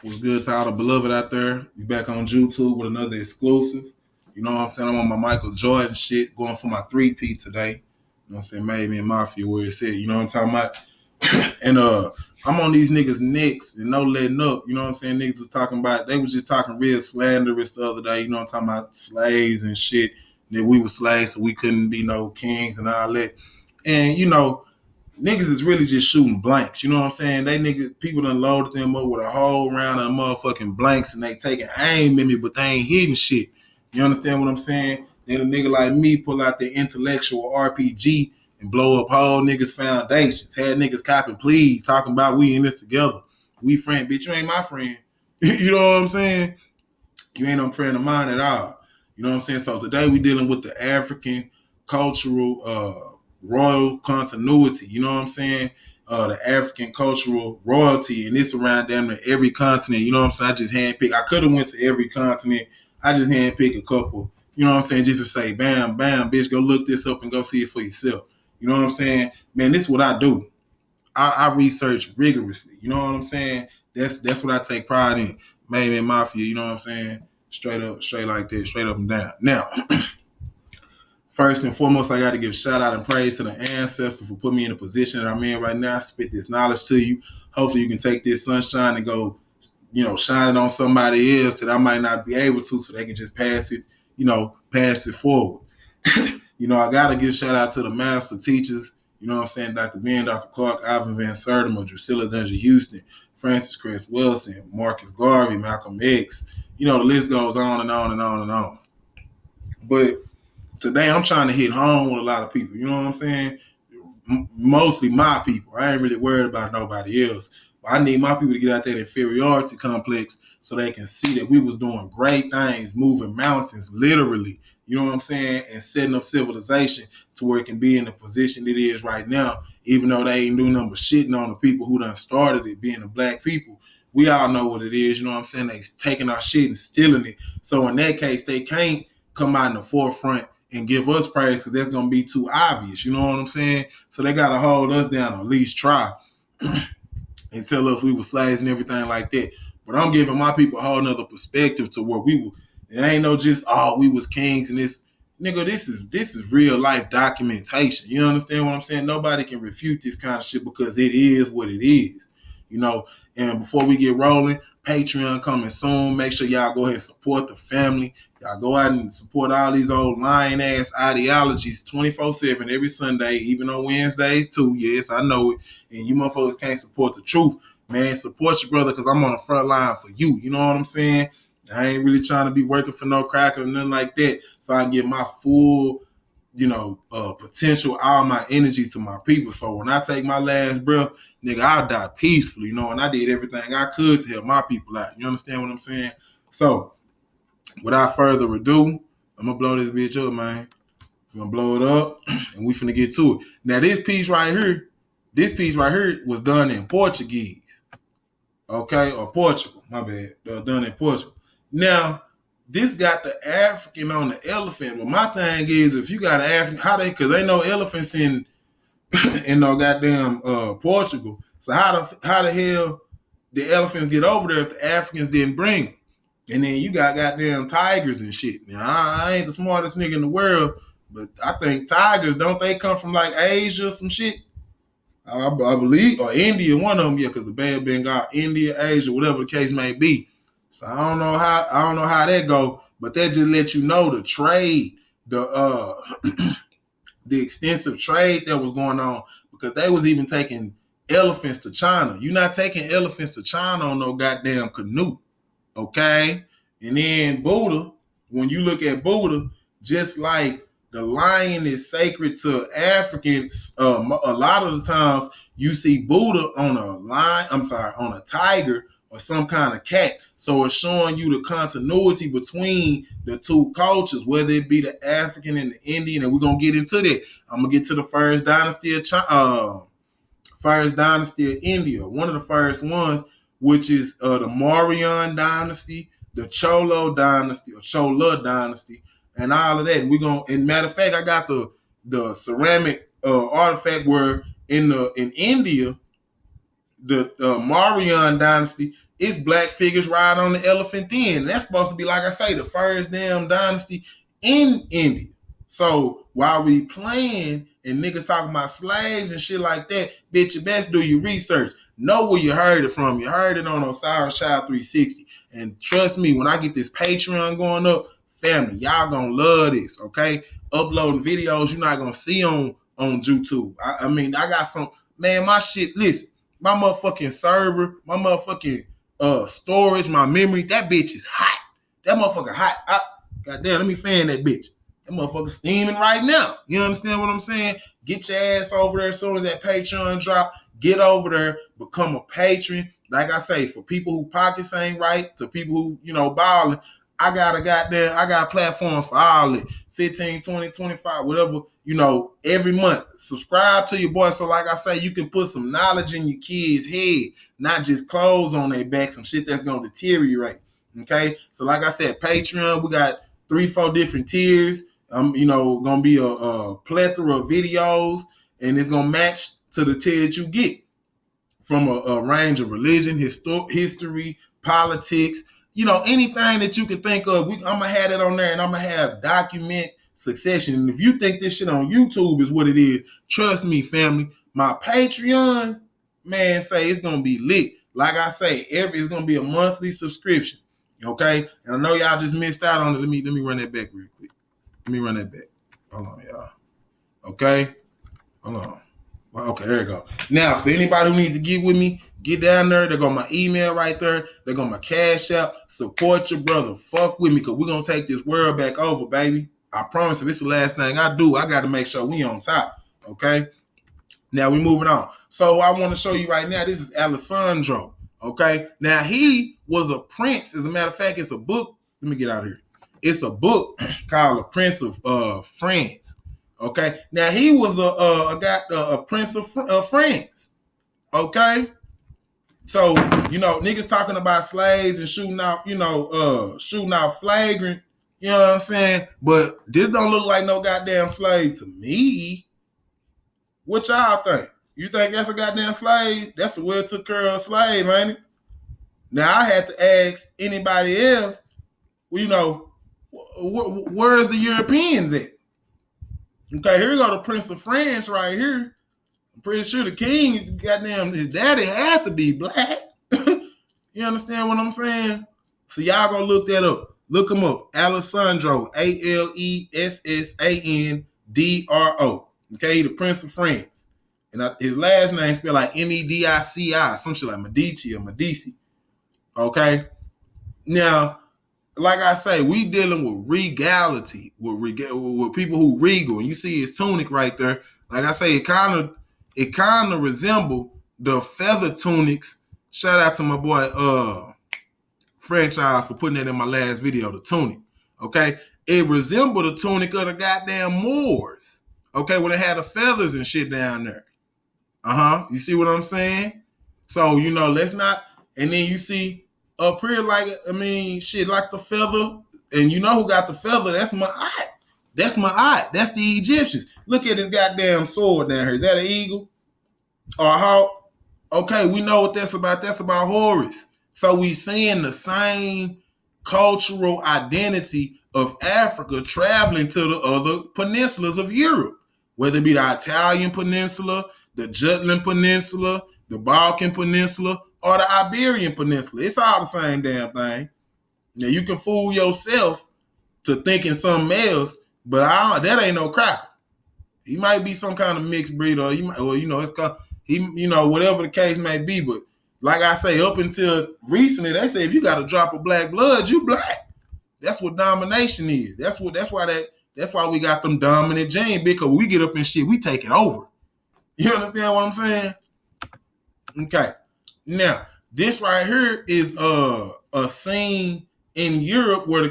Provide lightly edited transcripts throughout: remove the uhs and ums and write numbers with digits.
What's good to all the beloved out there? We back on YouTube with another exclusive. You know what I'm saying? I'm on my Michael Jordan shit, going for my 3P today. You know what I'm saying? Made me and Mafia where it said, you know what I'm talking about? And I'm on these niggas' necks and no letting up. You know what I'm saying? Niggas was talking about, they was just talking real slanderous the other day. You know what I'm talking about? Slaves and shit. That we were slaves, so we couldn't be no kings and all that. And, you know, niggas is really just shooting blanks. You know what I'm saying? They niggas, people done loaded them up with a whole round of motherfucking blanks and they taking aim at me, but they ain't hitting shit. You understand what I'm saying? Then a nigga like me pull out the intellectual RPG and blow up whole niggas' foundations. Had niggas copping pleas, talking about we in this together. We friend, bitch, you ain't my friend. You know what I'm saying? You ain't no friend of mine at all. You know what I'm saying? So today we dealing with the African cultural royal continuity. You know what I'm saying? The African cultural royalty, and it's around damn near every continent. You know what I'm saying? I just handpicked. I could have went to every continent. I just handpicked a couple. You know what I'm saying? Just to say, bam, bam, bitch, go look this up and go see it for yourself. You know what I'm saying? Man, this is what I do. I research rigorously. You know what I'm saying? That's what I take pride in. Maybe in Mafia, you know what I'm saying? Straight up, straight like that, straight up and down. Now, first and foremost, I got to give shout out and praise to the ancestors for putting me in the position that I'm in right now. I spit this knowledge to you. Hopefully, you can take this sunshine and go, shine it on somebody else that I might not be able to, so they can just pass it, pass it forward. I got to give shout out to the master teachers. You know what I'm saying? Dr. Ben, Dr. Clark, Ivan Van Sertima, Drusilla Dungeon Houston, Francis Chris Wilson, Marcus Garvey, Malcolm X. The list goes on and on and on and on. But today I'm trying to hit home with a lot of people. You know what I'm saying? Mostly my people. I ain't really worried about nobody else. But I need my people to get out that inferiority complex so they can see that we was doing great things, moving mountains, literally. You know what I'm saying? And setting up civilization to where it can be in the position it is right now, even though they ain't doing nothing but shitting on the people who done started it, being the black people. We all know what it is. You know what I'm saying? They taking our shit and stealing it. So in that case, they can't come out in the forefront and give us praise because that's going to be too obvious. You know what I'm saying? So they got to hold us down, or at least try, and tell us we were slaves and everything like that. But I'm giving my people a whole nother perspective to where we were. It ain't no just, we was kings and this. Nigga, this is real life documentation. You understand what I'm saying? Nobody can refute this kind of shit because it is what it is. And before we get rolling, Patreon coming soon. Make sure y'all go ahead and support the family. Y'all go out and support all these old lying ass ideologies 24/7 every Sunday, even on Wednesdays too. Yes, I know it. And you motherfuckers can't support the truth. Man, support your brother because I'm on the front line for you. You know what I'm saying? I ain't really trying to be working for no cracker or nothing like that. So I can get my full, potential, all my energy to my people. So when I take my last breath, nigga, I'll die peacefully, and I did everything I could to help my people out. You understand what I'm saying? So without further ado, I'm gonna blow this bitch up, man. We're gonna blow it up and we finna get to it. Now this piece right here was done in Portuguese. Okay, or Portugal, my bad. Done in Portugal. Now, this got the African on the elephant. Well, my thing is, if you got an African, because ain't no elephants in no goddamn Portugal. So how the hell the elephants get over there if the Africans didn't bring them? And then you got goddamn tigers and shit. Now, I ain't the smartest nigga in the world, but I think tigers, don't they come from like Asia or some shit? I believe, or India, one of them, yeah, because the bad Bengal, India, Asia, whatever the case may be. So I don't know how that go, but that just let you know the trade, the the extensive trade that was going on, because they was even taking elephants to China. You're not taking elephants to China on no goddamn canoe, okay? And then Buddha, when you look at Buddha, just like the lion is sacred to Africans, a lot of the times you see Buddha on on a tiger or some kind of cat. So it's showing you the continuity between the two cultures, whether it be the African and the Indian, and we're gonna get into that. I'm gonna get to the first dynasty of India, one of the first ones, which is the Mauryan dynasty, the Cholo dynasty or Chola dynasty, and all of that. And we're gonna, and matter of fact, I got the ceramic artifact where in India, the Mauryan dynasty, it's black figures ride on the elephant den. That's supposed to be, like I say, the first damn dynasty in India. So while we playing and niggas talking about slaves and shit like that, bitch, you best do your research. Know where you heard it from. You heard it on Osiris Child 360. And trust me, when I get this Patreon going up, family, y'all gonna love this, okay? Uploading videos you're not gonna see on YouTube. I mean, I got some, man, my shit, listen, my motherfucking server, my motherfucking storage, my memory, that bitch is hot. That motherfucker hot. Goddamn, let me fan that bitch. That motherfucker steaming right now. You understand what I'm saying? Get your ass over there as soon as that Patreon drop. Get over there, become a patron. Like I say, for people who pockets ain't right, to people who, balling, I got a platform for all it. 15, 20, 25, whatever, every month. Subscribe to your boy. So like I say, you can put some knowledge in your kids' head, not just clothes on their back, some shit that's going to deteriorate. Okay? So like I said, Patreon, we got 3-4 different tiers. Gonna be a plethora of videos, and it's gonna match to the tier that you get from a range of religion, history, politics, anything that you can think of. I'm gonna have it on there, and I'm gonna have document succession. And if you think this shit on YouTube is what it is, trust me, family. My Patreon, man, say it's gonna be lit. Like I say, it's gonna be a monthly subscription. Okay, and I know y'all just missed out on it. Let me run that back real quick. Let me run that back. Hold on, y'all. Okay? Hold on. Well, okay, there you go. Now, for anybody who needs to get with me, get down there. They got my email right there. They got my cash out. Support your brother. Fuck with me, because we're going to take this world back over, baby. I promise, if it's the last thing I do, I got to make sure we on top. Okay? Now, we moving on. So, I want to show you right now, this is Alessandro. Okay? Now, he was a prince. As a matter of fact, it's a book. Let me get out of here. It's a book called A Prince of France. Okay, now he was a prince of France. Okay, so niggas talking about slaves and shooting out flagrant. You know what I'm saying? But this don't look like no goddamn slave to me. What y'all think? You think that's a goddamn slave? That's a well took care of slave, ain't it? Now I had to ask anybody else. Where's the Europeans at? Okay, here we go, the Prince of France right here. I'm pretty sure the king is goddamn, his daddy had to be black. You understand what I'm saying? So y'all gonna look that up. Look him up. Alessandro, Alessandro. Okay, the Prince of France. And his last name spelled like Medici, some shit like Medici or Medici. Okay? Now, like I say, we dealing with regality, with people who regal. And you see his tunic right there. Like I say, it kind of resemble the feather tunics. Shout out to my boy Franchise for putting that in my last video, the tunic. Okay? It resembled the tunic of the goddamn Moors. Okay, where they had the feathers and shit down there. You see what I'm saying? So, let's not, and then you see up here, like the feather, and who got the feather? That's Ma'at. That's Ma'at. That's the Egyptians. Look at this goddamn sword down here. Is that an eagle or a hawk? Okay, we know what that's about. That's about Horus. So we seeing the same cultural identity of Africa traveling to the other peninsulas of Europe, whether it be the Italian peninsula, the Jutland Peninsula, the Balkan Peninsula, or the Iberian Peninsula. It's all the same damn thing. Now, you can fool yourself to thinking something else, but that ain't no cracker. He might be some kind of mixed breed, or it's called, whatever the case may be. But like I say, up until recently, they say if you got a drop of black blood, you black. That's what domination is. That's why we got them dominant genes, because we get up in shit, we take it over. You understand what I'm saying? Okay. Now, this right here is a scene in Europe where the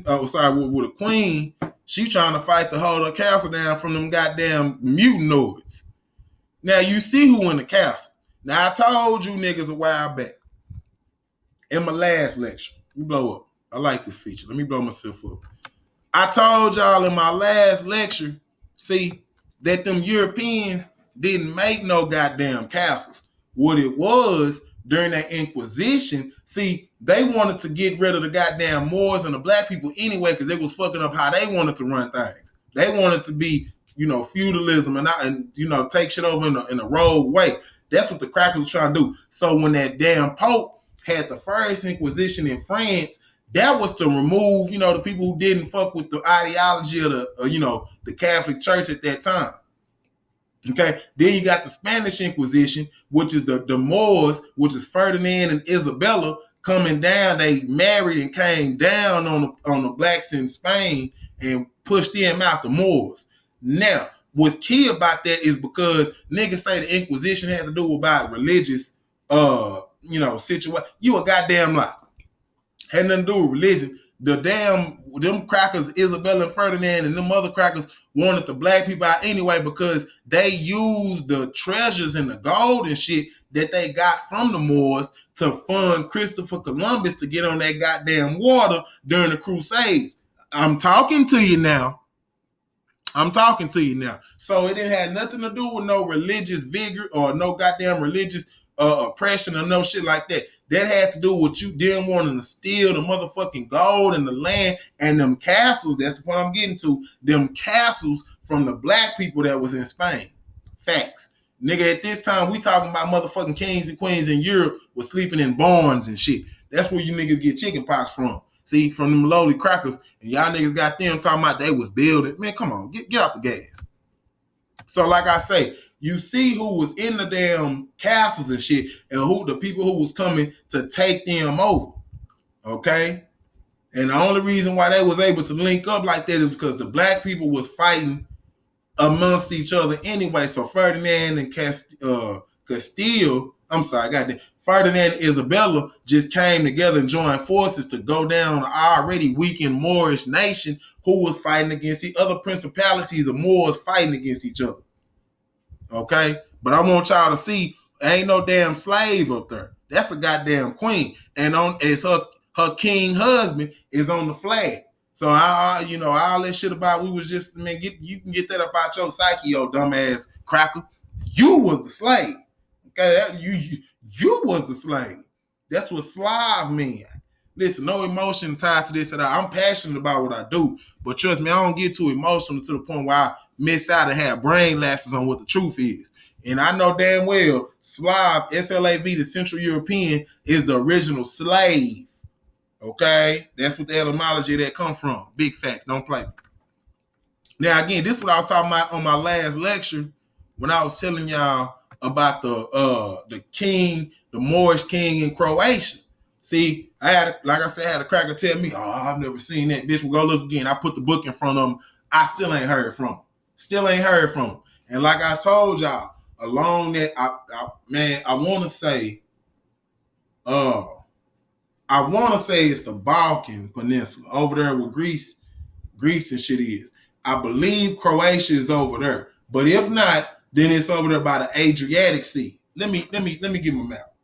where the queen, she trying to fight to hold her castle down from them goddamn mutinoids. Now, you see who in the castle. Now, I told you niggas a while back in my last lecture. Let me blow up. I like this feature. Let me blow myself up. I told y'all in my last lecture, see, that them Europeans didn't make no goddamn castles. What it was, during that Inquisition, see, they wanted to get rid of the goddamn Moors and the black people anyway because it was fucking up how they wanted to run things. They wanted to be, feudalism and take shit over in a rogue way. That's what the crackers were trying to do. So when that damn Pope had the first Inquisition in France, that was to remove, the people who didn't fuck with the ideology of the Catholic Church at that time. Okay, then you got the Spanish Inquisition, which is the Moors, which is Ferdinand and Isabella coming down. They married and came down on the blacks in Spain and pushed them out, the Moors. Now, what's key about that is because niggas say the Inquisition had to do about religious, situation. You a goddamn lie. Had nothing to do with religion. Them crackers, Isabella and Ferdinand and them other crackers wanted the black people out anyway because they used the treasures and the gold and shit that they got from the Moors to fund Christopher Columbus to get on that goddamn water during the Crusades. I'm talking to you now. So it didn't have nothing to do with no religious vigor or no goddamn religious oppression or no shit like that. That had to do with you them wanting to steal the motherfucking gold and the land and them castles. That's the point I'm getting to. Them castles from the black people that was in Spain. Facts. Nigga, at this time, we talking about motherfucking kings and queens in Europe was sleeping in barns and shit. That's where you niggas get chicken pox from. See, from them lowly crackers. And y'all niggas got them talking about they was building. Man, come on. Get off the gas. So like I say, you see who was in the damn castles and shit and who the people who was coming to take them over. Okay? And the only reason why they was able to link up like that is because the black people was fighting amongst each other anyway. So Ferdinand and Ferdinand and Isabella just came together and joined forces to go down on an already weakened Moorish nation who was fighting against the other principalities of Moors fighting against each other. Okay? But I want y'all to see, ain't no damn slave up there. That's a goddamn queen. And it's her king husband is on the flag. So all that shit about we was just, man, you can get that up out your psyche, yo dumbass cracker. You was the slave. Okay, you was the slave. That's what Slav mean. Listen, no emotion tied to this at all. I'm passionate about what I do, but trust me, I don't get too emotional to the point where I miss out and have brain lapses on what the truth is. And I know damn well Slav, S-L-A-V, the Central European, is the original slave. Okay? That's what the etymology of that come from. Big facts. Don't play. Now, again, this is what I was talking about on my last lecture when I was telling y'all about the king, the Moorish king in Croatia. See, I had a cracker tell me, oh, I've never seen that. Bitch, we'll go look again. I put the book in front of him. I still ain't heard from him. And like I told y'all, along that, I want to say it's the Balkan Peninsula over there where Greece and shit is. I believe Croatia is over there, but if not, then it's over there by the Adriatic Sea. Let me give my map.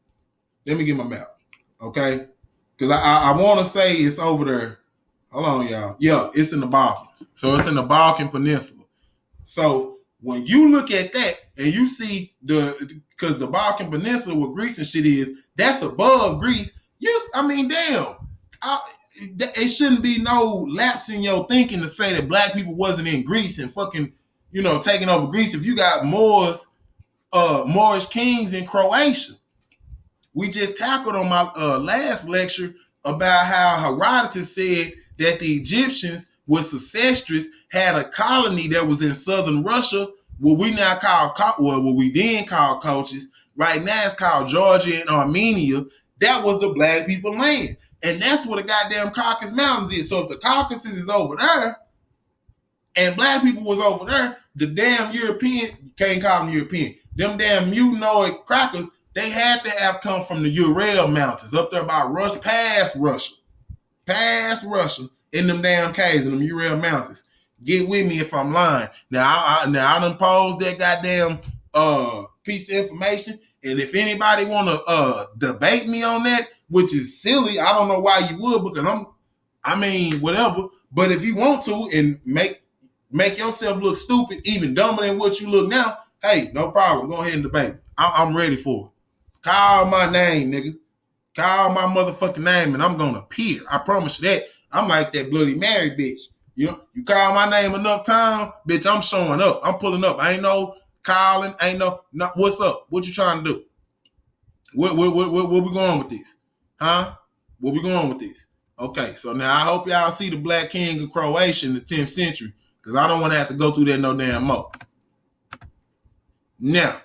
Okay, because I want to say it's over there. Hold on, y'all. Yeah, it's in the Balkans. So it's in the Balkan Peninsula. So when you look at that and you see because the Balkan Peninsula where Greece and shit is, that's above Greece. Damn. It shouldn't be no lapse in your thinking to say that black people wasn't in Greece and fucking, taking over Greece. If you got Moorish kings in Croatia. We just tackled on my last lecture about how Herodotus said that the Egyptians was ancestress, had a colony that was in southern Russia, what we then call Colchis. Right now it's called Georgia and Armenia. That was the black people land. And that's where the goddamn Caucasus Mountains is. So if the Caucasus is over there and black people was over there, the damn European, you can't call them European, them damn mutinoid crackers, they had to have come from the Ural Mountains up there by Russia, past Russia, in them damn caves in them Ural Mountains. Get with me if I'm lying. Now I done posed that goddamn piece of information, and if anybody want to debate me on that, which is silly, I don't know why you would, because whatever. But if you want to and make yourself look stupid, even dumber than what you look now, hey, no problem. Go ahead and debate. I'm ready for it. Call my name, nigga. Call my motherfucking name and I'm gonna appear. I promise you that. I'm like that Bloody Mary bitch. You call my name enough time, bitch, I'm showing up. I'm pulling up. Ain't no calling, ain't no what's up? What you trying to do? Where we going with this? Huh? Where we going with this? Okay, so now I hope y'all see the Black King of Croatia in the 10th century, because I don't want to have to go through that no damn more. Now,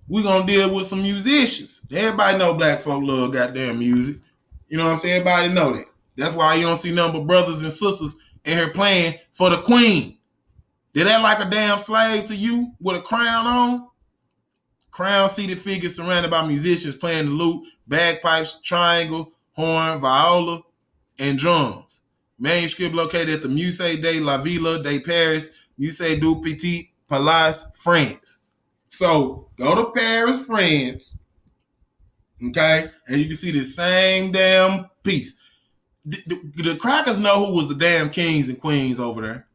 we're going to deal with some musicians. Everybody know black folk love goddamn music. You know what I'm saying? Everybody know that. That's why you don't see number of brothers and sisters in here playing for the queen. Did that like a damn slave to you with a crown on? Crown-seated figures surrounded by musicians playing the lute, bagpipes, triangle, horn, viola, and drums. Manuscript located at the Musée de la Ville de Paris, Musée du Petit Palais, France. So go to Paris, France, okay, and you can see the same damn piece. The crackers know who was the damn kings and queens over there,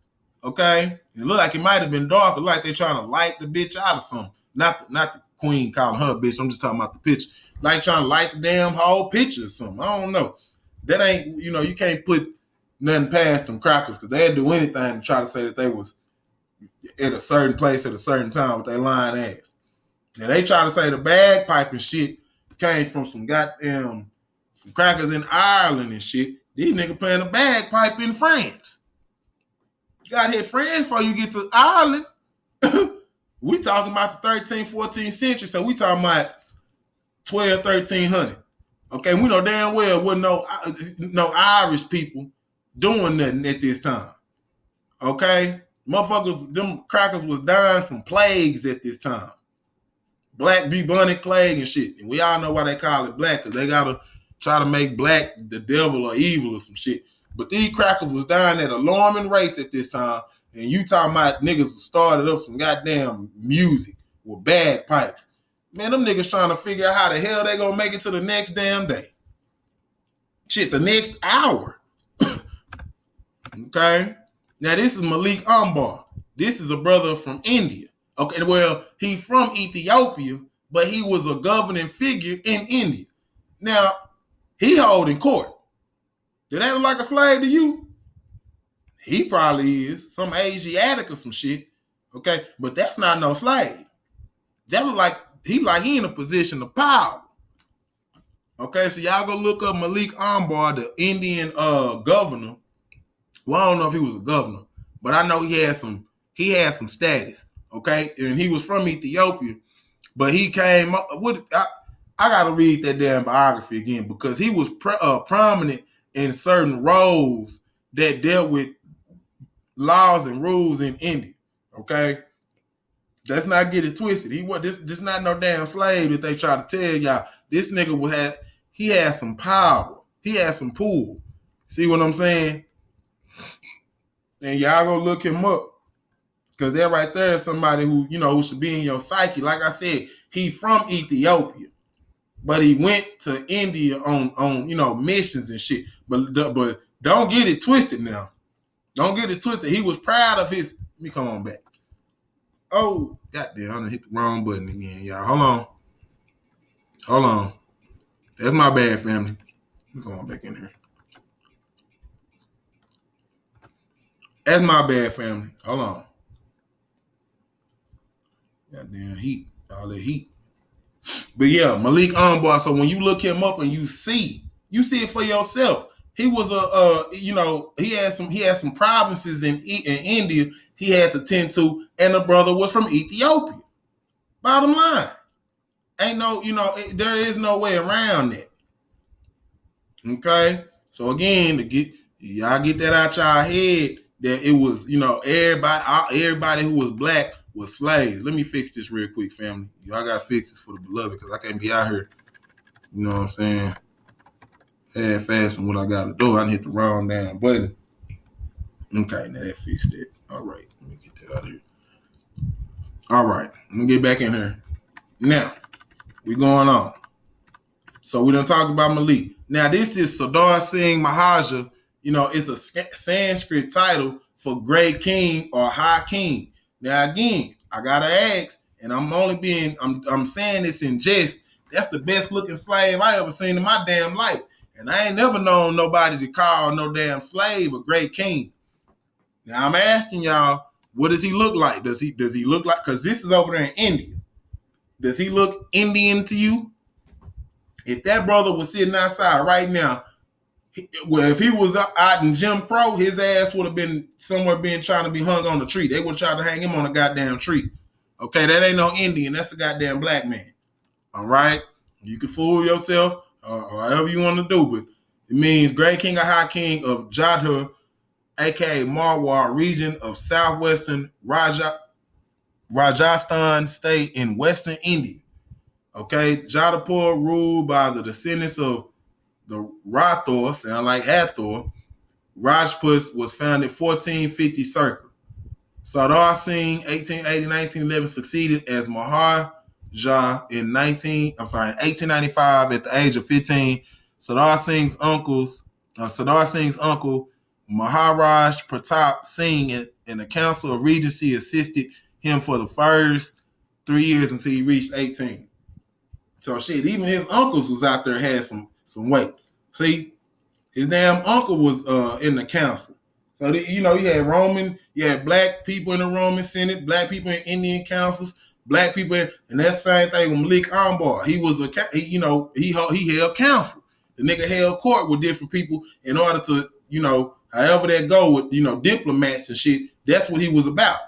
okay? It looked like it might have been dark, it like they're trying to light the bitch out of something. Not the queen calling her a bitch. I'm just talking about the picture. Like trying to light the damn whole picture or something. I don't know. That ain't, you can't put nothing past them crackers because they'd do anything to try to say that they was at a certain place at a certain time with their lying ass. And they try to say the bagpipe and shit came from some crackers in Ireland and shit. These niggas playing the bagpipe in France. You gotta hit France before you get to Ireland. We talking about the 13th, 14th century, so we talking about 12, 1300. Okay, we know damn well wasn't no Irish people doing nothing at this time. Okay? Motherfuckers, them crackers was dying from plagues at this time. Black bubonic plague and shit. And we all know why they call it black, because they gotta try to make black the devil or evil or some shit. But these crackers was dying at alarming rates at this time. And you talking about niggas started up some goddamn music with bagpipes. Man, them niggas trying to figure out how the hell they gonna make it to the next damn day. Shit, the next hour. Okay? Now, this is Malik Ambar. This is a brother from India. Okay, well, he from Ethiopia, but he was a governing figure in India. Now, he holding court. Did that look like a slave to you? He probably is. Some Asiatic or some shit. Okay, but that's not no slave. That look like he in a position of power. Okay, so y'all go look up Malik Ambar, the Indian governor. Well, I don't know if he was a governor, but I know he had some status. Okay, and he was from Ethiopia, but he came up with. I gotta read that damn biography again because he was prominent in certain roles that dealt with laws and rules in India. Okay, let's not get it twisted. He was this not no damn slave that they try to tell y'all. This nigga he had some power. He had some pull. See what I'm saying? And y'all go look him up. Because that right there is somebody who, who should be in your psyche. Like I said, he from Ethiopia. But he went to India on missions and shit. But don't get it twisted now. Don't get it twisted. He was proud of his. Let me come on back. Oh, goddamn, I done hit the wrong button again, y'all. Hold on. That's my bad, family. Let me go on back in here. That's my bad, family. Hold on. Goddamn heat. All that heat. But yeah, Malik Ambar. So when you look him up and you see it for yourself. He was he had some provinces in India he had to tend to, and the brother was from Ethiopia. Bottom line. Ain't no, there is no way around that. Okay? So again, y'all get that out y'all head that it was, everybody who was black was slaves. Let me fix this real quick, family. Y'all gotta fix this for the beloved because I can't be out here, you know what I'm saying, half-assing what I gotta do. I hit the wrong damn button. Okay, now that fixed it. All right, let me get that out of here. All right, let me get back in here. Now, we going on. So we done talk about Malik. Now, this is Sardar Singh Mahaja. It's a Sanskrit title for great king or high king. Now, again, I gotta ask, and I'm saying this in jest That's the best looking slave I ever seen in my damn life. And I ain't never known nobody to call no damn slave a great king. Now I'm asking y'all, what does he look like? Does he look like, because this is over there in India. Does he look Indian to you? If that brother was sitting outside right now, well, if he was out in Jim Crow, his ass would have been somewhere being trying to be hung on a tree. They would try to hang him on a goddamn tree. Okay, that ain't no Indian. That's a goddamn black man. All right? You can fool yourself or however you want to do, but it means Great King or High King of Jodhpur, aka Marwar region of southwestern Rajasthan state in western India. Okay, Jodhpur ruled by the descendants of the Rathor, sound like Hathor. Rajput was founded 1450 circa. Sardar Singh, 1880-1911, succeeded as Maharaja in 1895 at the age of 15. Sardar Singh's uncle, Maharaj Pratap Singh, in the Council of Regency assisted him for the first 3 years until he reached 18. So shit, even his uncles was out there, had some weight. See, his damn uncle was in the council. So you had black people in the Roman Senate, black people in Indian councils, black people, and that same thing with Malik Ambar. He was he held council. The nigga held court with different people in order to, however that go with, diplomats and shit. That's what he was about.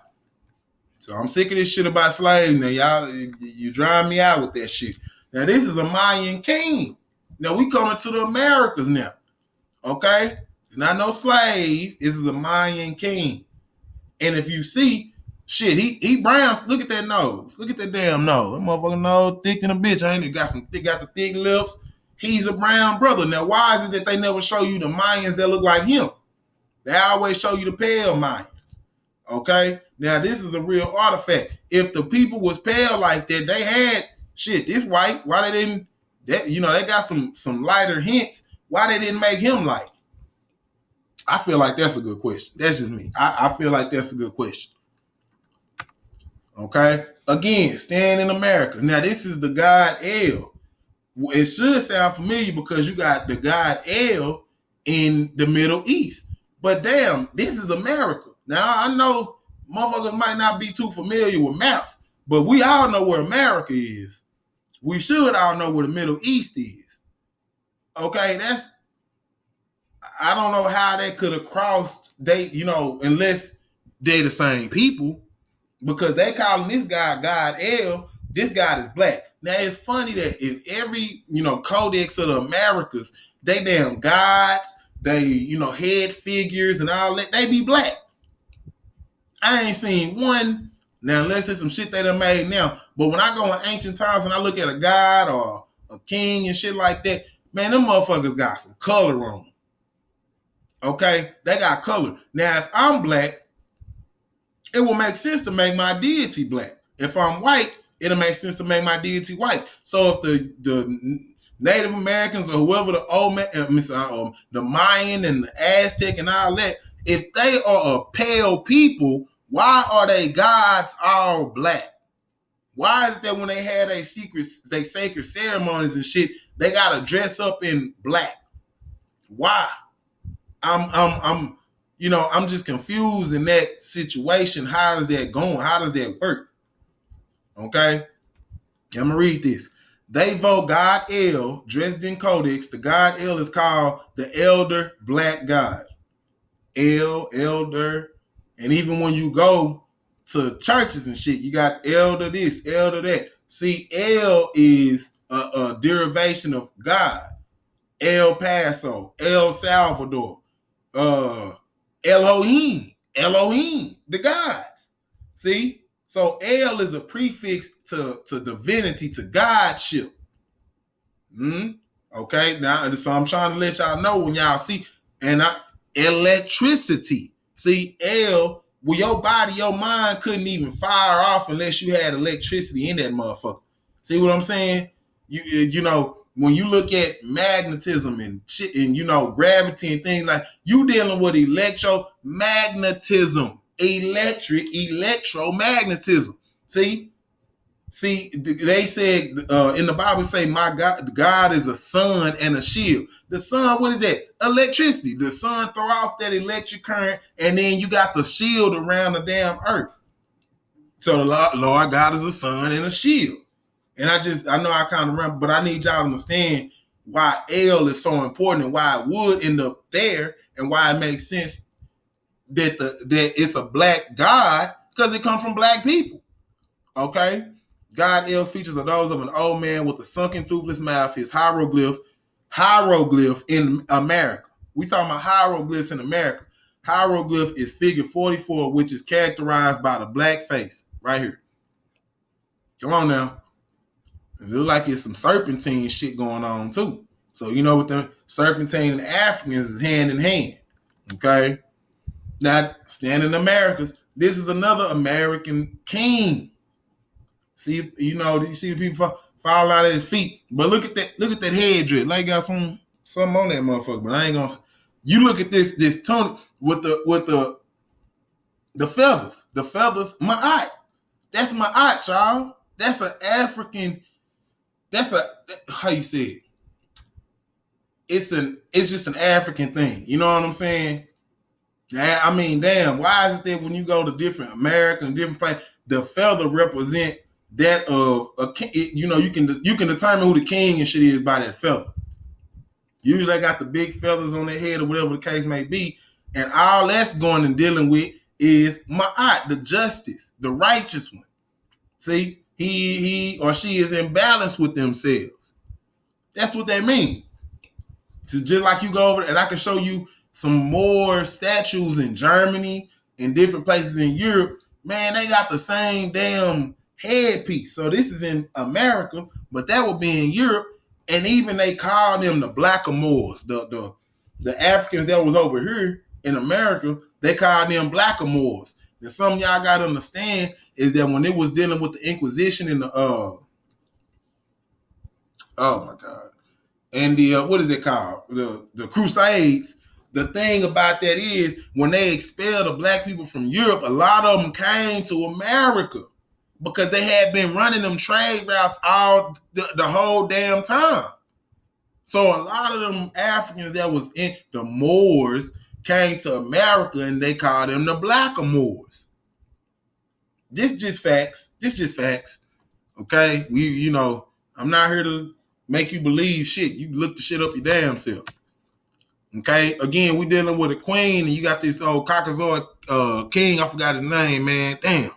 So I'm sick of this shit about slaves. Now y'all, you drive me out with that shit. Now this is a Mayan king. Now we coming to the Americas now. Okay? It's not no slave. This is a Mayan king. And if you see, shit, he brown. Look at that nose. Look at that damn nose. That motherfucking nose thick than a bitch. Ain't it? Got the thick lips. He's a brown brother. Now, why is it that they never show you the Mayans that look like him? They always show you the pale Mayans. Okay? Now, this is a real artifact. If the people was pale like that, they had shit, this white, why they didn't, they got some lighter hints. Why they didn't make him light? I feel like that's a good question. That's just me. I feel like that's a good question. Okay? Again, staying in America. Now, this is the god El. It should sound familiar because you got the god El in the Middle East. But damn, this is America. Now, I know motherfuckers might not be too familiar with maps, but we all know where America is. We should all know where the Middle East is. Okay, I don't know how they could have crossed, unless they're the same people, because they calling this guy God El. This guy is black. Now, it's funny that in every, codex of the Americas, they damn gods, they, head figures and all that, they be black. I ain't seen one, now unless it's some shit they done made now, but when I go in ancient times and I look at a god or a king and shit like that, man, them motherfuckers got some color on them. Okay? They got color. Now, if I'm black, it will make sense to make my deity black. If I'm white, it'll make sense to make my deity white. So if the Native Americans or whoever the Mayan and the Aztec and all that, if they are a pale people, why are they gods all black? Why is it that when they had they sacred ceremonies and shit, they gotta dress up in black? Why? I'm just confused in that situation. How is that going? How does that work? Okay, I'm gonna read this. They vote God El, dressed in codex. The God El is called the Elder Black God. Elder, and even when you go to churches and shit, you got Elder this, Elder that. See, El is a derivation of God. El Paso, El Salvador, Elohim, the gods. See? So El is a prefix to divinity, to godship. Okay, now so I'm trying to let y'all know when y'all see, electricity. See, El, well, your body, your mind couldn't even fire off unless you had electricity in that motherfucker. See what I'm saying? When you look at magnetism and shit and gravity and things like, you dealing with electromagnetism. Electromagnetism. See? See, they said in the Bible say, "My God is a sun and a shield." The sun, what is that? Electricity. The sun throw off that electric current, and then you got the shield around the damn earth. So the Lord God is a sun and a shield. And I know I kind of remember, but I need y'all to understand why L is so important and why it would end up there, and why it makes sense that it's a black God, because it comes from black people. Okay? God L's features are those of an old man with a sunken, toothless mouth. His hieroglyph in America. We talking about hieroglyphs in America. Hieroglyph is figure 44, which is characterized by the black face right here. Come on now. It look like it's some serpentine shit going on too. So you know, with the serpentine and Africans is hand in hand. Okay. Now, standing Americas, this is another American king. See, you know, you see people fall out of his feet. But look at that head drip. Like got something on that motherfucker. But I ain't gonna. You look at this tunic with the feathers. The feathers, my eye. That's my eye, child. That's an African. That's how you say it. It's just an African thing. You know what I'm saying? I mean, damn. Why is it that when you go to different American, different places, the feather represent that of a king? You know, you can determine who the king and shit is by that feather. Usually, they got the big feathers on their head or whatever the case may be, and all that's going and dealing with is Ma'at, the justice, the righteous one. See, he or she is in balance with themselves. That's what they mean. So just like you go over, and I can show you some more statues in Germany and different places in Europe. Man, they got the same damn headpiece. So this is in America, but that would be in Europe. And even they call them the blackamoors. The Africans that was over here in America, they call them blackamoors. And something y'all gotta understand is that when it was dealing with the Inquisition and the oh my God. And the what is it called? The Crusades. The thing about that is when they expelled the black people from Europe, a lot of them came to America because they had been running them trade routes all the whole damn time. So a lot of them Africans that was in the Moors came to America and they called them the blackamoors. This just facts. Okay? I'm not here to make you believe shit. You look the shit up your damn self. Okay? Again, we dealing with a queen, and you got this old Caucasoid king. I forgot his name, man. Damn.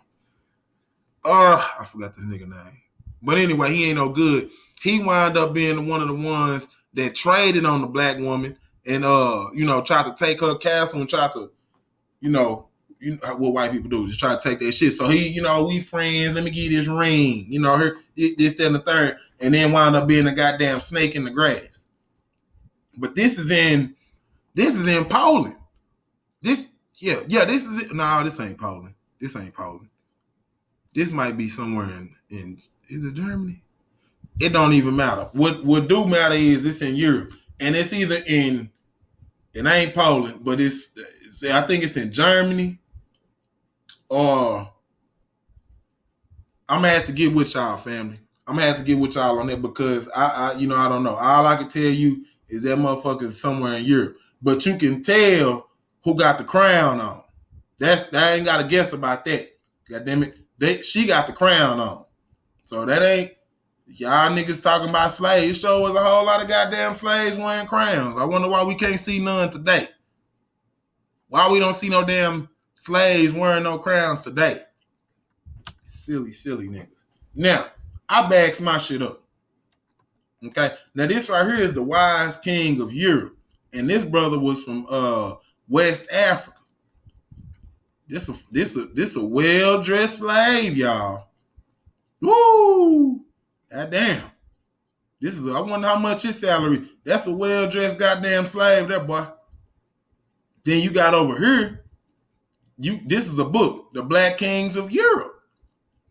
I forgot this nigga name. But anyway, he ain't no good. He wound up being one of the ones that traded on the black woman and tried to take her castle and tried to, what white people do, just try to take that shit. So he, we friends, let me give you this ring, her this, that, and the third, and then wound up being a goddamn snake in the grass. But this is in Poland. This is it. No, this ain't Poland. This might be somewhere in is it Germany? It don't even matter. What do matter is it's in Europe. And it's either it ain't Poland, but I think it's in Germany, or I'm gonna have to get with y'all, family. I'm gonna have to get with y'all on that because I don't know. All I can tell you is that motherfucker is somewhere in Europe. But you can tell who got the crown on. I ain't got to guess about that. God damn it. She got the crown on. So that ain't y'all niggas talking about slaves. It sure was a whole lot of goddamn slaves wearing crowns. I wonder why we can't see none today. Why we don't see no damn slaves wearing no crowns today. Silly niggas. Now, I bags my shit up. Okay? Now this right here is the wise king of Europe. And this brother was from West Africa. This a well-dressed slave, y'all. Woo! Goddamn. I wonder how much his salary. That's a well-dressed goddamn slave there, boy. Then you got over here. This is a book, The Black Kings of Europe.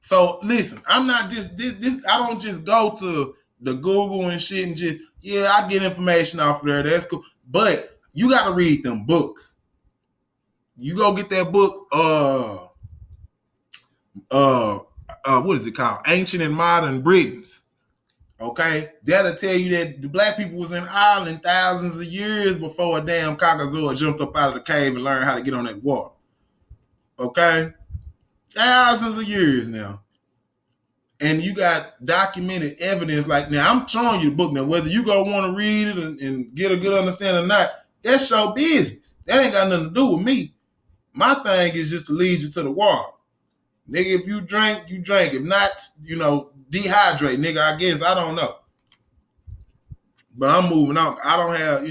So listen, I'm not just this. I don't just go to the Google and shit and just I get information off of there. That's cool, but you got to read them books. You go get that book. what is it called? Ancient and Modern Britons. Okay, that'll tell you that the black people was in Ireland thousands of years before a damn Caucasoid jumped up out of the cave and learned how to get on that water. Okay, thousands of years now. And you got documented evidence. Like, now I'm showing you the book. Now, whether you go want to read it and get a good understanding or not, that's your business. That ain't got nothing to do with me. My thing is just to lead you to the water. Nigga, if you drink, you drink. If not, dehydrate, nigga. I guess, I don't know. But I'm moving on. I don't have,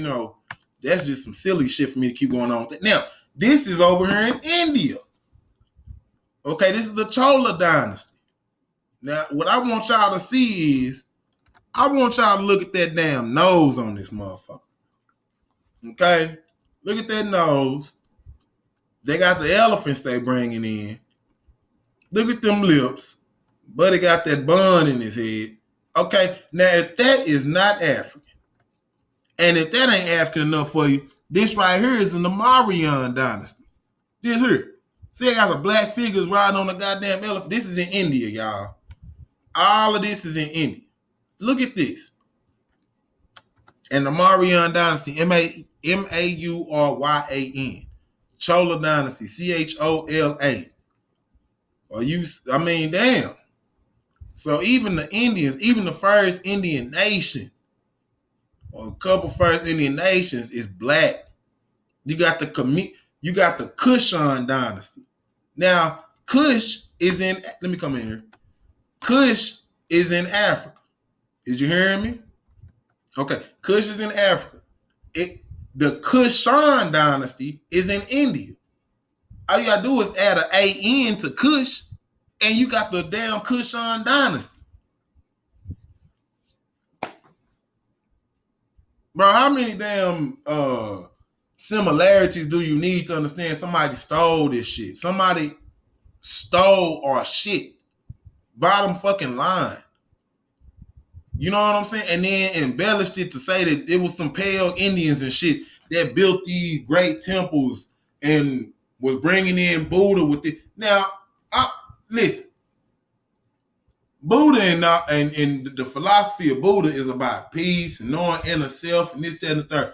that's just some silly shit for me to keep going on with it. Now, this is over here in India. Okay, this is the Chola dynasty. Now, what I want y'all to see is, I want y'all to look at that damn nose on this motherfucker. Okay? Look at that nose. They got the elephants they bringing in. Look at them lips. Buddy got that bun in his head. Okay, now if that is not African, and if that ain't African enough for you, this right here is in the Mauryan dynasty. This here. See, I got the black figures riding on a goddamn elephant. This is in India, y'all. All of this is in India. Look at this. And the Mauryan dynasty, Mauryan. Chola dynasty, Chola. Damn. So even the Indians, even the first Indian nation, or a couple first Indian nations is black. You got the Kushan dynasty. Now, Kush is in, let me come in here. Kush is in Africa. Is you hearing me? Okay, Kush is in Africa. The Kushan dynasty is in India. All you gotta do is add an A-N to Kush, and you got the damn Kushan dynasty. Bro, how many damn similarities do you need to understand somebody stole this shit? Somebody stole our shit. Bottom fucking line. You know what I'm saying? And then embellished it to say that it was some pale Indians and shit that built these great temples and was bringing in Buddha with it. Now, listen. Buddha and the philosophy of Buddha is about peace and knowing inner self and this, that, and the third.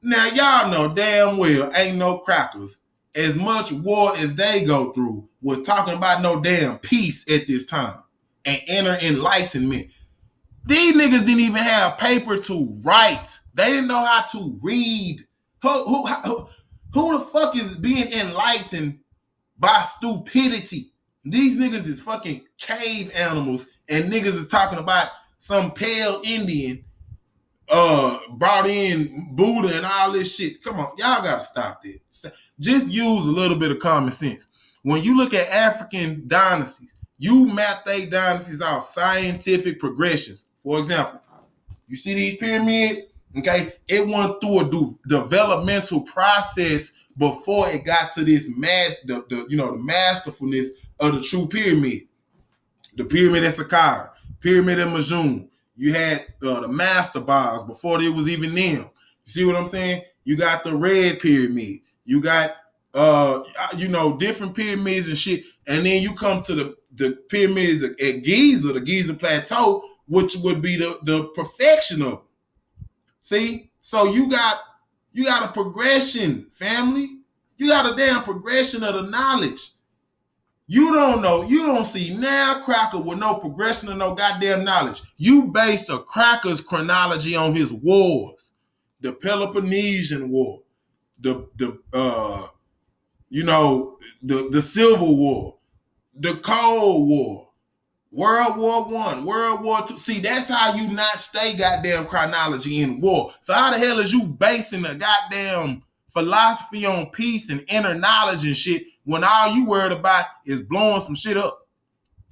Now, y'all know damn well ain't no crackers. As much war as they go through was talking about no damn peace at this time and inner enlightenment. These niggas didn't even have paper to write. They didn't know how to read. Who the fuck is being enlightened by stupidity? These niggas is fucking cave animals, and niggas is talking about some pale Indian brought in Buddha and all this shit. Come on, y'all gotta stop this. Just use a little bit of common sense. When you look at African dynasties, you map their dynasties off scientific progressions. For example, you see these pyramids, okay? It went through a developmental process before it got to this the masterfulness of the true pyramid. The pyramid at Saqqara, pyramid at Majun. You had the master bars before there was even them. You see what I'm saying? You got the red pyramid. You got different pyramids and shit. And then you come to the pyramids at Giza, the Giza Plateau, which would be the perfection of them. See? So you got a progression, family. You got a damn progression of the knowledge. You don't know. You don't see now cracker with no progression of no goddamn knowledge. You base a cracker's chronology on his wars. The Peloponnesian War. The Civil War. The Cold War. World War I, World War II. See, that's how you not stay goddamn chronology in war. So how the hell is you basing a goddamn philosophy on peace and inner knowledge and shit when all you worried about is blowing some shit up?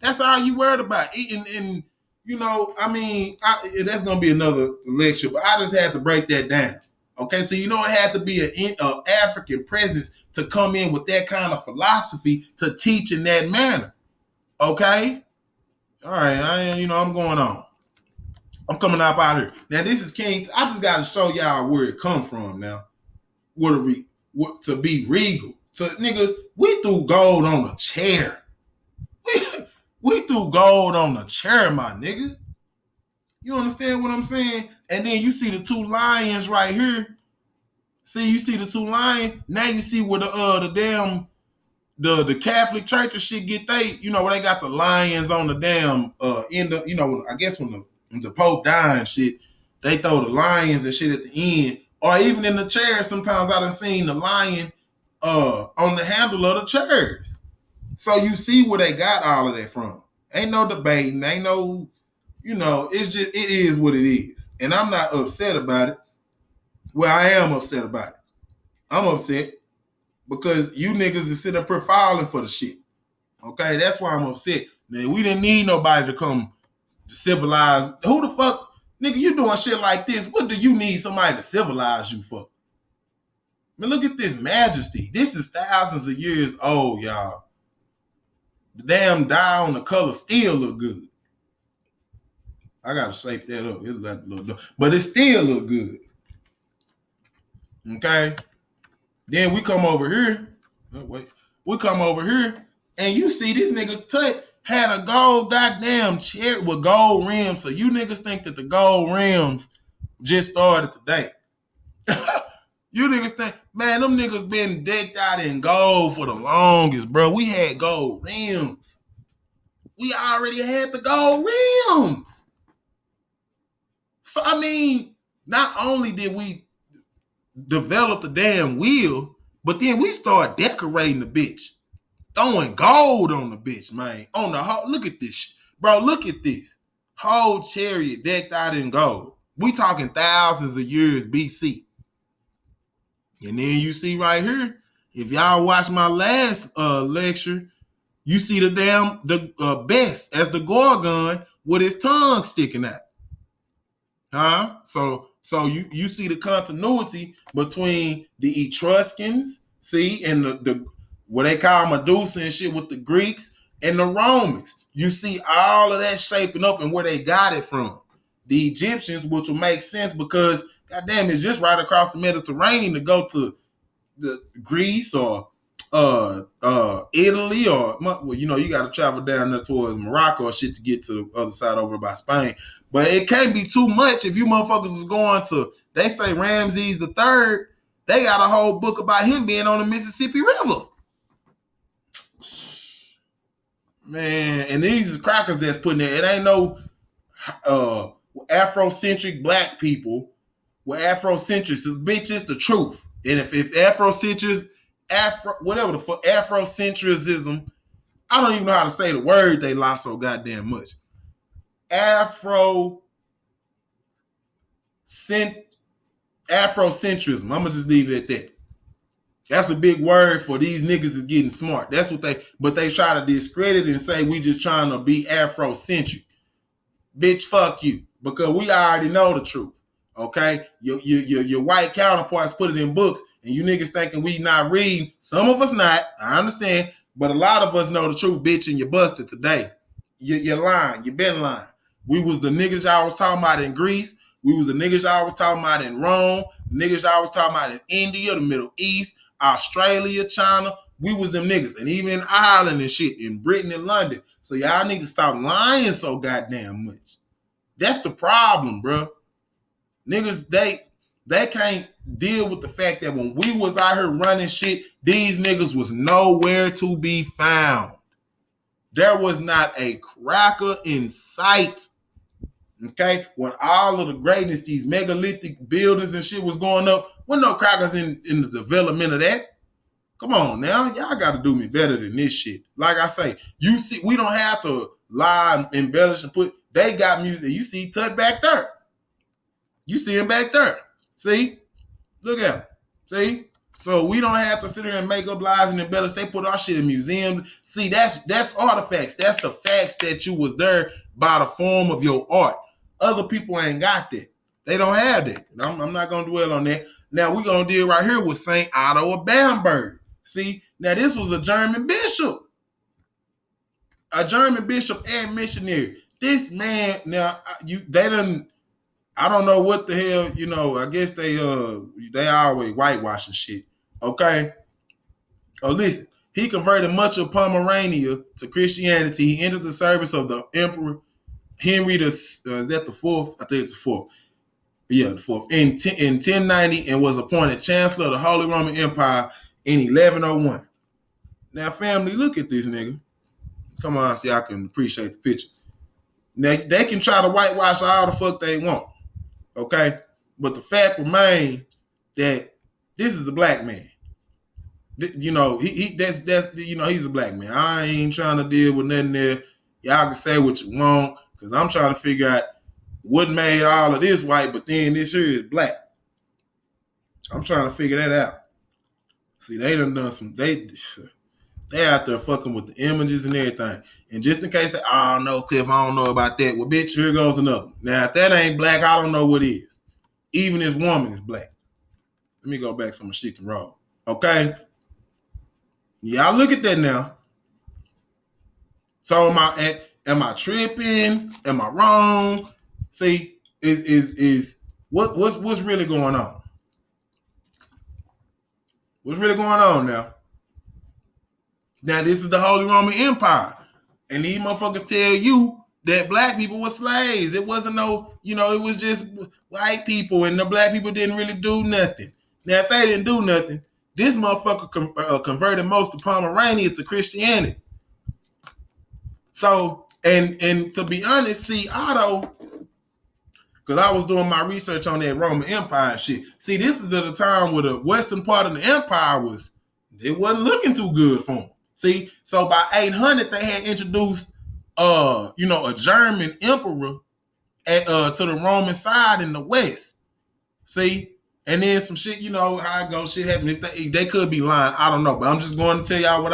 That's all you worried about. And that's going to be another lecture, but I just had to break that down. Okay, so it had to be an African presence to come in with that kind of philosophy to teach in that manner. Okay? All right, I'm going on. I'm coming up out here. Now, this is King. I just got to show y'all where it come from now. To be regal. So, nigga, we threw gold on a chair. We threw gold on the chair, my nigga. You understand what I'm saying? And then you see the two lions right here. See, you see the two lions. Now you see where the damn the Catholic Church and shit get they, where they got the lions on the damn end of, I guess when the Pope died and shit, they throw the lions and shit at the end. Or even in the chairs, sometimes I done seen the lion on the handle of the chairs. So you see where they got all of that from. Ain't no debating, ain't no, it's just, it is what it is. And I'm not upset about it. Well, I am upset about it. I'm upset because you niggas is sitting up here filing for the shit. Okay, that's why I'm upset. Now, we didn't need nobody to come civilize. Who the fuck, nigga, you doing shit like this? What do you need somebody to civilize you for? I mean, look at this majesty. This is thousands of years old, y'all. The damn dye on the color still look good. I gotta shape that up. It look a little, but it still look good. Okay. Then we come over here. Oh, wait. We come over here, and you see this nigga Tut had a gold goddamn chair with gold rims. So you niggas think that the gold rims just started today. You niggas think, man, them niggas been decked out in gold for the longest, bro. We had gold rims. We already had the gold rims. So, I mean, not only did we develop the damn wheel, but then we start decorating the bitch. Throwing gold on the bitch, man. On the whole, look at this. Bro, look at this. Whole chariot decked out in gold. We talking thousands of years BC. And then you see right here, if y'all watch my last lecture, you see the best as the Gorgon with his tongue sticking out. Huh? So you see the continuity between the Etruscans, see, and the what they call Medusa and shit with the Greeks and the Romans. You see all of that shaping up and where they got it from. The Egyptians, which will make sense because, goddamn, it's just right across the Mediterranean to go to the Greece or Italy or, well, you got to travel down there towards Morocco or shit to get to the other side over by Spain. But it can't be too much if you motherfuckers was going to, they say Ramses the Third, they got a whole book about him being on the Mississippi River. Man, and these is crackers that's putting it. It ain't no Afrocentric black people with Afrocentrics. Bitch, it's the truth. And if Afrocentrics, whatever the fuck, Afrocentrism, I don't even know how to say the word they lie so goddamn much. Afrocentrism. I'm gonna just leave it at that. That's a big word for these niggas is getting smart. That's what they try to discredit and say we just trying to be Afrocentric. Bitch, fuck you. Because we already know the truth. Okay? Your white counterparts put it in books and you niggas thinking we not reading. Some of us not. I understand. But a lot of us know the truth, bitch, and you busted today. You're lying. You been lying. We was the niggas y'all was talking about in Greece. We was the niggas y'all was talking about in Rome. The niggas y'all was talking about in India, the Middle East, Australia, China. We was them niggas. And even in Ireland and shit, in Britain and London. So y'all need to stop lying so goddamn much. That's the problem, bro. Niggas, they can't deal with the fact that when we was out here running shit, these niggas was nowhere to be found. There was not a cracker in sight. Okay? When all of the greatness, these megalithic buildings and shit was going up, with no crackers in the development of that. Come on now. Y'all got to do me better than this shit. Like I say, you see, we don't have to lie, embellish, and put, they got music. You see Tut back there. You see him back there. See? Look at him. See? So we don't have to sit here and make up lies and embellish. They put our shit in museums. See, that's artifacts. That's the facts that you was there by the form of your art. Other people ain't got that. They don't have that. I'm not going to dwell on that. Now, we're going to deal right here with St. Otto of Bamberg. See? Now, this was a German bishop. A German bishop and missionary. This man, now, I don't know what the hell, I guess they always whitewashing shit. Okay? Oh, listen. He converted much of Pomerania to Christianity. He entered the service of the Emperor Henry is that the fourth? I think it's the fourth. Yeah, the fourth. In 1090 and was appointed Chancellor of the Holy Roman Empire in 1101. Now, family, look at this nigga. Come on, see, I can appreciate the picture. Now, they can try to whitewash all the fuck they want, okay? But the fact remains that this is a black man. You know, that's you know, he's a black man. I ain't trying to deal with nothing there. Y'all can say what you want, because I'm trying to figure out what made all of this white, but then this here is black. I'm trying to figure that out. See, they done some, they out there fucking with the images and everything. And just in case, I don't know, Cliff, I don't know about that. Well, bitch, here goes another. Now, if that ain't black, I don't know what is. Even this woman is black. Let me go back so my shit can roll. Okay? Y'all look at that now. So am I tripping? Am I wrong? See, what's really going on? What's really going on now? Now, this is the Holy Roman Empire. And these motherfuckers tell you that black people were slaves. It wasn't no, you know, it was just white people, and the black people didn't really do nothing. Now, if they didn't do nothing, this motherfucker converted most of Pomerania to Christianity. So, and to be honest, see, Otto, because I was doing my research on that Roman Empire and shit. See, this is at a time where the western part of the empire it wasn't looking too good for them. See, so by 800, they had introduced, a German emperor to the Roman side in the west. See, and then some shit, you know how it goes, shit happened. If they could be lying, I don't know, but I'm just going to tell y'all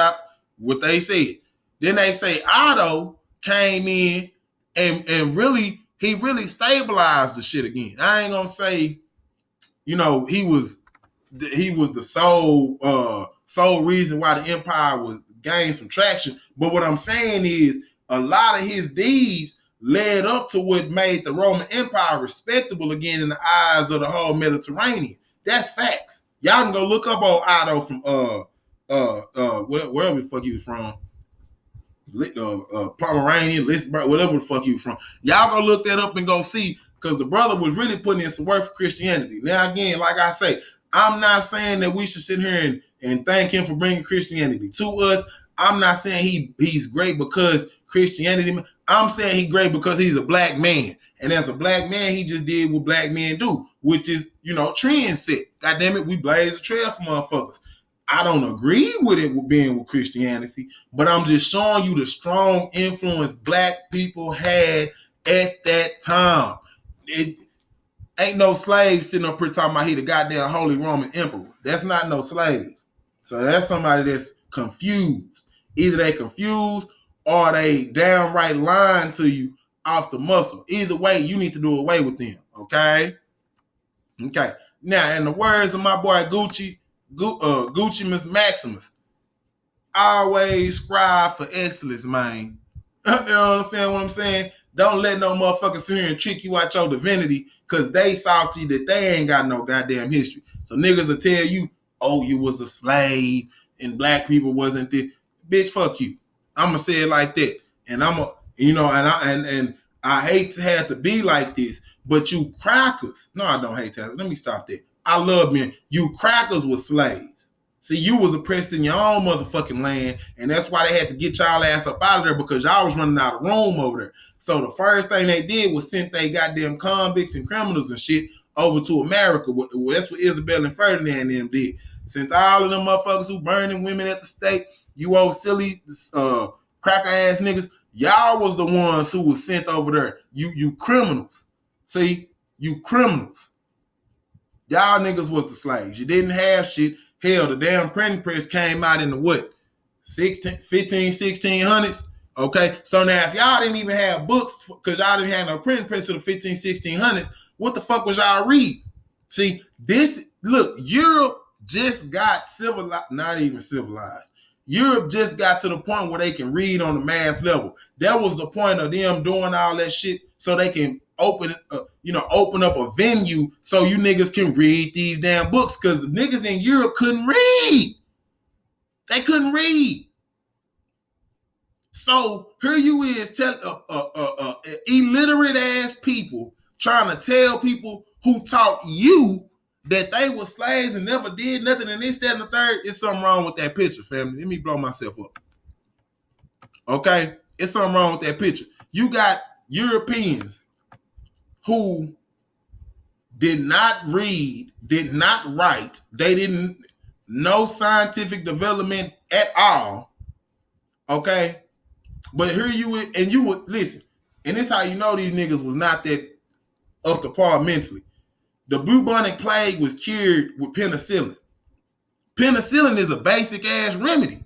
what they said. Then they say Otto came in and really stabilized the shit again. I ain't gonna say, you know, he was the sole reason why the empire was gained some traction. But what I'm saying is a lot of his deeds led up to what made the Roman Empire respectable again in the eyes of the whole Mediterranean. That's facts. Y'all can go look up old Otto from wherever the fuck he was from. Pomeranian, whatever the fuck you from. Y'all go look that up and go see, because the brother was really putting in some work for Christianity. Now, again, like I say, I'm not saying that we should sit here and thank him for bringing Christianity to us. I'm not saying he's great because Christianity. I'm saying he's great because he's a black man. And as a black man, he just did what black men do, which is, trend set. God damn it, we blaze a trail for motherfuckers. I don't agree with it with being with Christianity, but I'm just showing you the strong influence black people had at that time. It ain't no slave sitting up here talking about he the goddamn Holy Roman Emperor. That's not no slave. So that's somebody that's confused. Either they confused or they downright lying to you off the muscle. Either way, you need to do away with them. Okay? Okay. Now, in the words of my boy Gucci Miss Maximus, always strive for excellence, man. You understand what I'm saying? Don't let no motherfucker sit here and trick you out your divinity because they salty that they ain't got no goddamn history. So niggas will tell you, oh, you was a slave and black people wasn't there. Bitch, fuck you. I'ma say it like that. And and I hate to have to be like this, but you crackers. No, I don't hate to. Let me stop that. I love men. You crackers were slaves. See, you was oppressed in your own motherfucking land, and that's why they had to get y'all ass up out of there because y'all was running out of room over there. So the first thing they did was sent they goddamn convicts and criminals and shit over to America. That's what Isabel and Ferdinand and them did. Sent all of them motherfuckers who burning women at the stake. You old silly cracker ass niggas. Y'all was the ones who was sent over there. You criminals. See, you criminals. Y'all niggas was the slaves. You didn't have shit. Hell, the damn printing press came out in the what? 1600s? Okay, so now if y'all didn't even have books because y'all didn't have no printing press in the 1600s, what the fuck was y'all read? See, Europe just got civilized, not even civilized. Europe just got to the point where they can read on the mass level. That was the point of them doing all that shit so they can open up a venue so you niggas can read these damn books because the niggas in Europe couldn't read. They couldn't read. So here you is illiterate ass people trying to tell people who taught you that they were slaves and never did nothing and this, that, and the third. It's something wrong with that picture, family. Let me blow myself up. Okay? It's something wrong with that picture. You got Europeans who did not read, did not write, they didn't know scientific development at all. Okay? But here you and you would listen, and this how you know these niggas was not that up to par mentally. The bubonic plague was cured with penicillin. Penicillin is a basic ass remedy.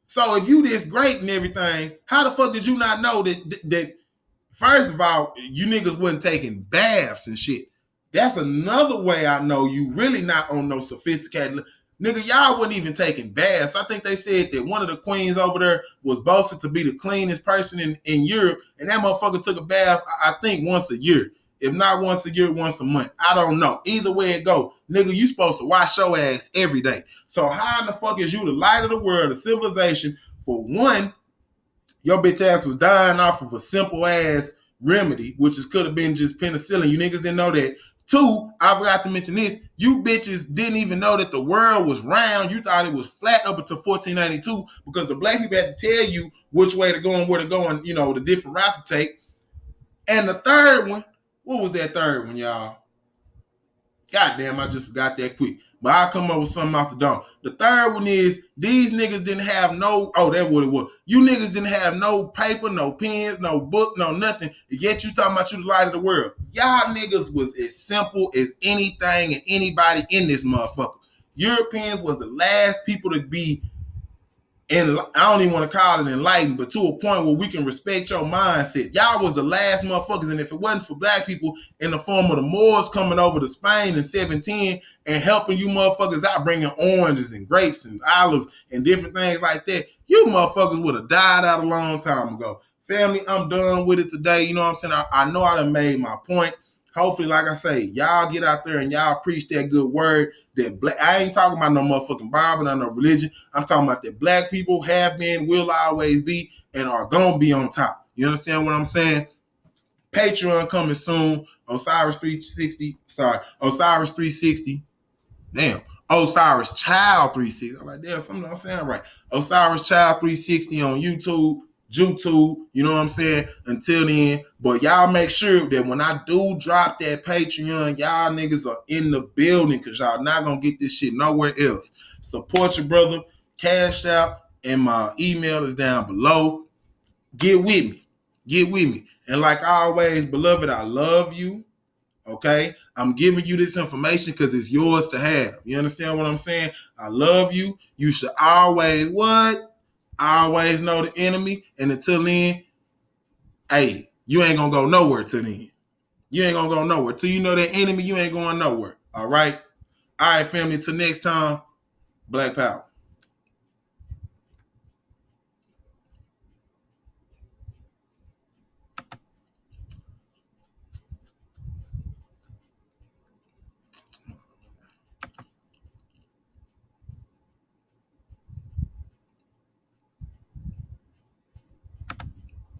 So if you this great and everything, how the fuck did you not know that first of all, you niggas wasn't taking baths and shit. That's another way I know you really not on no sophisticated. Nigga, y'all wasn't even taking baths. I think they said that one of the queens over there was boasted to be the cleanest person in Europe, and that motherfucker took a bath, I think, once a year. If not once a year, once a month. I don't know. Either way it go. Nigga, you supposed to wash your ass every day. So how in the fuck is you the light of the world, the civilization? For one, your bitch ass was dying off of a simple ass remedy, which could have been just penicillin. You niggas didn't know that. Two, I forgot to mention this. You bitches didn't even know that the world was round. You thought it was flat up until 1492 because the black people had to tell you which way to go and where to go and, you know, the different routes to take. And the third one, what was that third one, y'all? God damn, I just forgot that quick. But I'll come up with something out the dome. The third one is these niggas didn't have no, that's what it was. You niggas didn't have no paper, no pens, no book, no nothing. Yet you talking about you the light of the world. Y'all niggas was as simple as anything and anybody in this motherfucker. Europeans was the last people to be, and I don't even want to call it enlightened, but to a point where we can respect your mindset. Y'all was the last motherfuckers, and if it wasn't for black people in the form of the Moors coming over to Spain in 1710 and helping you motherfuckers out, bringing oranges and grapes and olives and different things like that, you motherfuckers would have died out a long time ago. Family, I'm done with it today. You know what I'm saying? I know I done made my point. Hopefully, like I say, y'all get out there and y'all preach that good word. I ain't talking about no motherfucking Bible, not no religion. I'm talking about that black people have been, will always be, and are gonna be on top. You understand what I'm saying? Patreon coming soon. Osiris 360. Osiris 360. Damn. Osiris Child 360. I'm like, damn, something I'm saying right. Osiris Child 360 on YouTube. You know what I'm saying? Until then, but y'all make sure that when I do drop that Patreon, y'all niggas are in the building because y'all not gonna get this shit nowhere else. Support your brother, cash out, and my email is down below. Get with me. And like always, beloved, I love you. Okay, I'm giving you this information because it's yours to have. You understand what I'm saying? I love you. You should always what? I always know the enemy, and until then, hey, you ain't gonna go nowhere till then. You ain't gonna go nowhere. Till you know that enemy, you ain't going nowhere. All right? All right, family, till next time, Black Power.